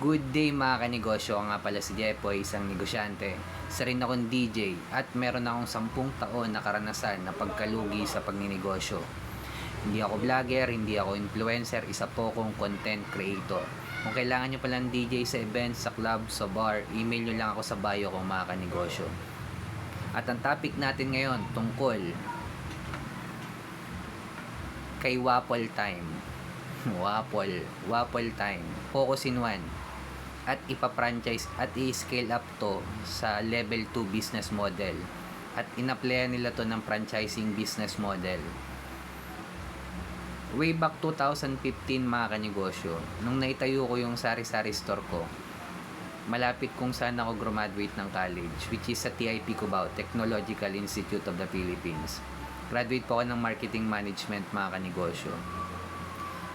Good day mga kanegosyo, ako nga pala si Jepoy, isang negosyante. Isa rin akong DJ at meron akong 10 taon na karanasan na pagkalugi sa pagninegosyo. Hindi ako vlogger, hindi ako influencer, isa po akong content creator. Kung kailangan nyo palang DJ sa events, sa club, sa bar, email nyo lang ako sa bio ko mga kanegosyo. At ang topic natin ngayon tungkol kay Waffle Time. Waffle Time. Focus in one. At ipa-franchise at i-scale up to sa level 2 business model. At in-applyan nila to ng franchising business model. Way back 2015 mga kanegosyo, nung naitayo ko yung sari-sari store ko, malapit kung saan ako graduate ng college, which is sa TIP Cubao, Technological Institute of the Philippines. Graduate po ako ng marketing management mga kanegosyo.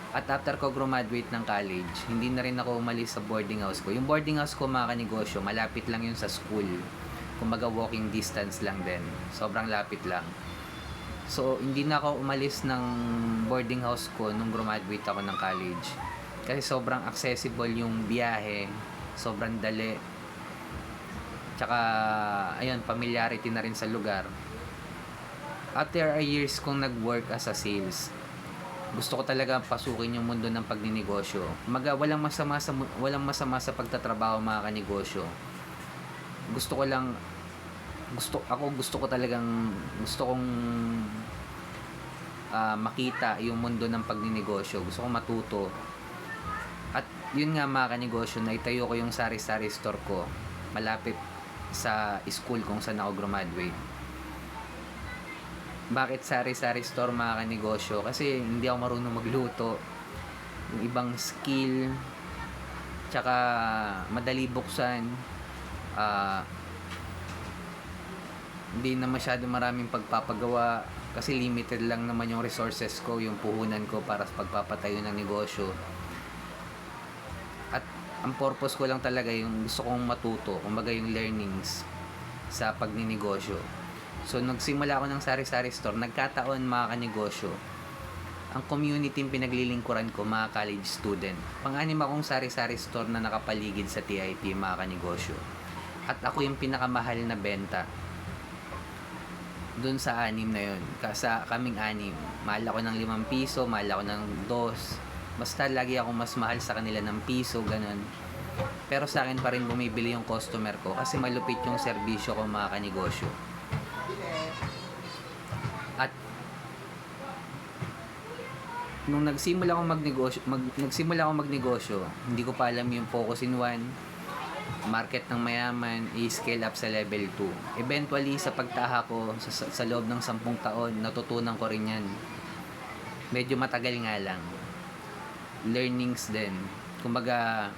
At after ko graduate ng college, hindi na rin ako umalis sa boarding house ko. Yung boarding house ko mga kanegosyo, malapit lang yun sa school. Kumbaga walking distance lang din. Sobrang lapit lang. So, hindi na ako umalis ng boarding house ko nung graduate ako ng college. Kasi sobrang accessible yung biyahe. Sobrang dali. Tsaka, ayun, familiarity na rin sa lugar. After a years kong nag-work as a sales, gusto ko talaga pasukin yung mundo ng pagninegosyo. Walang masama sa pagtatrabaho mga kanegosyo. Gusto kong makita yung mundo ng pagninegosyo. Gusto kong matuto. At yun nga mga kanegosyo, naitayo ko yung sari-sari store ko malapit sa school kung saan ako graduate. Bakit sari-sari store mga kanegosyo? Kasi hindi ako marunong magluto. Yung ibang skill, tsaka madali buksan, hindi na masyado maraming pagpapagawa kasi limited lang naman yung resources ko, yung puhunan ko para sa pagpapatayo ng negosyo. At ang purpose ko lang talaga yung gusto kong matuto, kumbaga yung learnings sa pagninegosyo. So, nagsimula ako ng sari-sari store. Nagkataon mga kanegosyo, ang community yung pinaglilingkuran ko, mga college student. Pang-anim akong sari-sari store na nakapaligid sa TIP, mga kanegosyo. At ako yung pinakamahal na benta dun sa anim na yun. Sa kaming anim. Mahal ako ng 5 piso, mahal ako ng 2. Basta lagi ako mas mahal sa kanila ng piso, ganun. Pero sa akin pa rin bumibili yung customer ko kasi malupit yung serbisyo ko, mga kanegosyo. At nung nagsimula akong magnegosyo, hindi ko pa alam yung focus in one, market ng mayaman, i-scale up sa level 2. Eventually, sa pagtaha ko, sa loob ng 10 taon, natutunan ko rin yan. Medyo matagal nga lang. Learnings din. Kumbaga,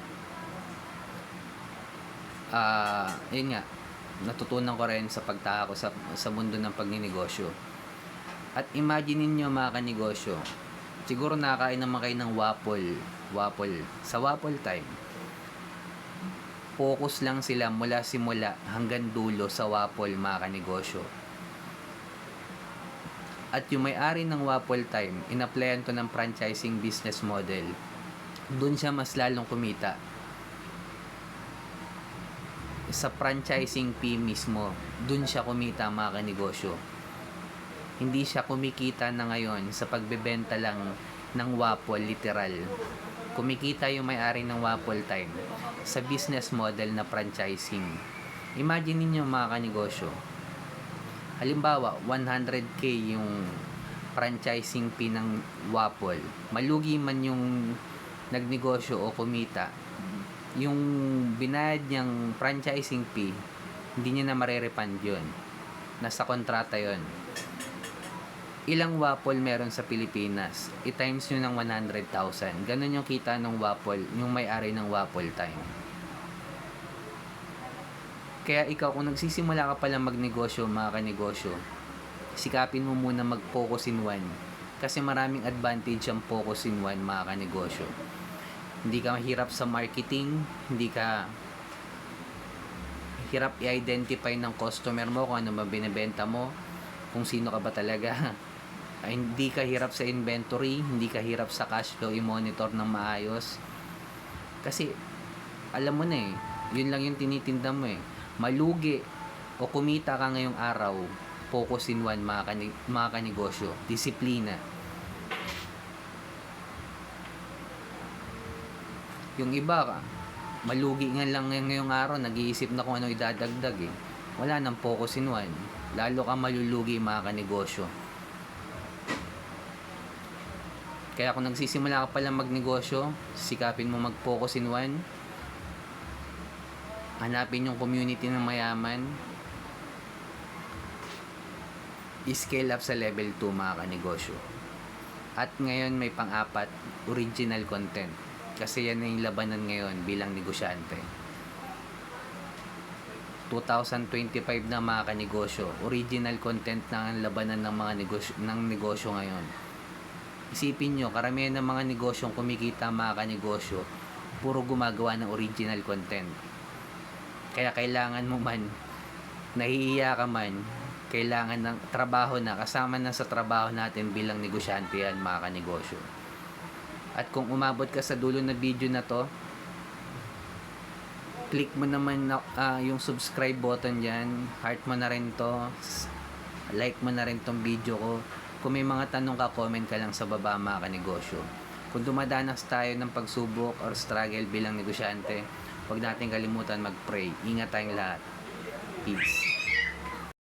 yun nga, natutunan ko rin sa pagtaha ko sa mundo ng pagninegosyo. At imagine niyo mga kanegosyo, siguro nakakain naman kayo ng waffle. Sa Waffle Time, focus lang sila mula simula hanggang dulo sa waffle, mga kanegosyo. At yung may-ari ng Waffle Time, in-applyan to ng franchising business model. Doon siya mas lalong kumita. Sa franchising fee mismo, doon siya kumita, mga kanegosyo. Hindi siya kumikita na ngayon sa pagbebenta lang ng waffle, literal. Kumikita yung may-ari ng Waffle Time sa business model na franchising. Imagine niyo mga kanegosyo, halimbawa 100k yung franchising fee ng waffle. Malugi man yung nagnegosyo o kumita, yung binayad niyang franchising fee, hindi niya na marerepand yun. Nasa kontrata yun. Ilang waffle meron sa Pilipinas? I-times nyo ng 100,000. Ganun yung kita ng waffle, yung may-ari ng Waffle Time. Kaya ikaw, kung nagsisimula ka palang magnegosyo, mga kanegosyo, sikapin mo muna mag-focus in one. Kasi maraming advantage ang focus in one, mga kanegosyo. Hindi ka mahirap sa marketing, hindi ka hirap i-identify ng customer mo kung ano ba binibenta mo, kung sino ka ba talaga. Hindi ka hirap sa inventory, hindi ka hirap sa cash flow, i-monitor ng maayos. Kasi alam mo na eh. Yun lang yung tinitinda mo eh. Malugi o kumita ka ngayong araw, focus in one mga kanegosyo. Disiplina. Yung iba ka, malugi nga lang ngayong araw, nag-iisip na kung ano idadagdag eh. Wala nang focus in one. Lalo ka malulugi mga kanegosyo. Kaya kung nagsisimula ka palang magnegosyo, sikapin mo mag-focus in one. Hanapin yung community ng mayaman. I-scale up sa level 2 mga kanegosyo. At ngayon may pang-apat, original content. Kasi yan na yung labanan ngayon bilang negosyante. 2025 na mga kanegosyo, original content na ang labanan ng mga negosyo ngayon. Isipin nyo, karamihan ng mga negosyong kumikita mga kanegosyo, puro gumagawa ng original content. Kaya kailangan mo man, nahihiya ka man, kailangan ng trabaho na, kasama na sa trabaho natin bilang negosyante yan mga kanegosyo. At kung umabot ka sa dulo na video na to, click mo naman yung subscribe button dyan, heart mo na rin to, like mo na rin tong video ko. Kung may mga tanong ka, comment ka lang sa baba mga kanegosyo. Kung dumadanas tayo ng pagsubok or struggle bilang negosyante, huwag natin kalimutan mag-pray. Ingat tayong lahat. Peace.